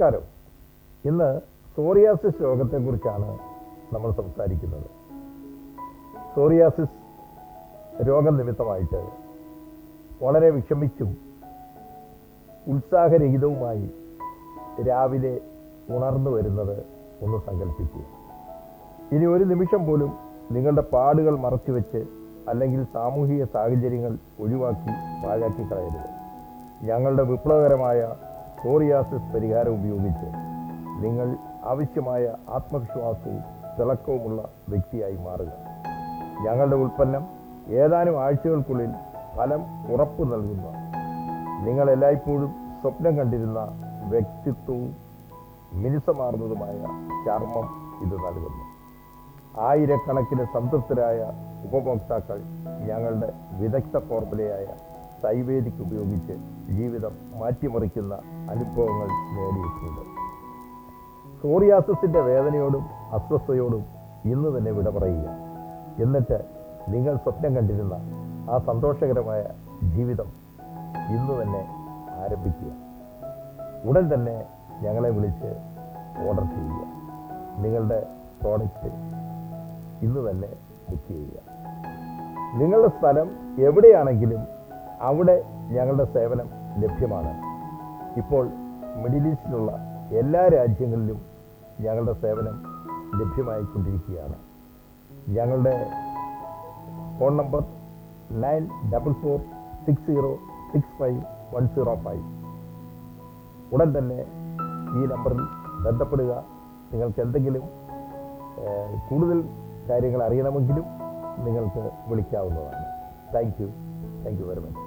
നമസ്കാരം. ഇന്ന് സോറിയാസിസ് രോഗത്തെക്കുറിച്ചാണ് നമ്മൾ സംസാരിക്കുന്നത്. സോറിയാസിസ് രോഗം നിമിത്തമായിട്ട് വളരെ വിഷമിച്ചും ഉത്സാഹരഹിതവുമായി രാവിലെ ഉണർന്നു വരുന്നത് ഒന്ന് സങ്കല്പിക്കുക. ഇനി ഒരു നിമിഷം പോലും നിങ്ങളുടെ പാടുകൾ മറച്ചുവെച്ച് അല്ലെങ്കിൽ സാമൂഹിക സാഹചര്യങ്ങൾ ഒഴിവാക്കി പാഴാക്കി കളയരുത്. ഞങ്ങളുടെ വിപ്ലവകരമായ സോറിയാസിസ് പരിഹാരം ഉപയോഗിച്ച് നിങ്ങൾ ആവശ്യമായ ആത്മവിശ്വാസവും തിളക്കവുമുള്ള വ്യക്തിയായി മാറുക. ഞങ്ങളുടെ ഉൽപ്പന്നം ഏതാനും ആഴ്ചകൾക്കുള്ളിൽ ഫലം ഉറപ്പു നൽകുന്ന, നിങ്ങൾ എല്ലായ്പ്പോഴും സ്വപ്നം കണ്ടിരുന്ന വ്യക്തിത്വവും മിനുസമാർന്നതുമായ ചർമ്മം ഇത് നൽകുന്നു. ആയിരക്കണക്കിന് സംതൃപ്തരായ ഉപഭോക്താക്കൾ ഞങ്ങളുടെ വിദഗ്ധ ഫോർമുലയായ സൈവേദിക് ഉപയോഗിച്ച് ജീവിതം മാറ്റിമറിക്കുന്ന അനുഭവങ്ങൾ നേടിയിട്ടുണ്ട്. സോറിയാസിസിൻ്റെ വേദനയോടും അസ്വസ്ഥതയോടും ഇന്ന് തന്നെ വിട പറയുക. എന്നിട്ട് നിങ്ങൾ സ്വപ്നം കണ്ടിരുന്ന ആ സന്തോഷകരമായ ജീവിതം ഇന്ന് തന്നെ ആരംഭിക്കുക. ഉടൻ തന്നെ ഞങ്ങളെ വിളിച്ച് ഓർഡർ ചെയ്യുക. നിങ്ങളുടെ പ്രോഡക്റ്റ് ഇന്ന് തന്നെ ബുക്ക് ചെയ്യുക. നിങ്ങളുടെ സ്ഥലം എവിടെയാണെങ്കിലും അവിടെ ഞങ്ങളുടെ സേവനം ലഭ്യമാണ്. ഇപ്പോൾ മിഡിൽ ഈസ്റ്റിലുള്ള എല്ലാ രാജ്യങ്ങളിലും ഞങ്ങളുടെ സേവനം ലഭ്യമായിക്കൊണ്ടിരിക്കുകയാണ്. ഞങ്ങളുടെ ഫോൺ നമ്പർ 9446065105. ഉടൻ തന്നെ ഈ നമ്പറിൽ ബന്ധപ്പെടുക. നിങ്ങൾക്ക് എന്തെങ്കിലും കൂടുതൽ കാര്യങ്ങൾ അറിയണമെങ്കിലും നിങ്ങൾക്ക് വിളിക്കാവുന്നതാണ്. Thank you very much.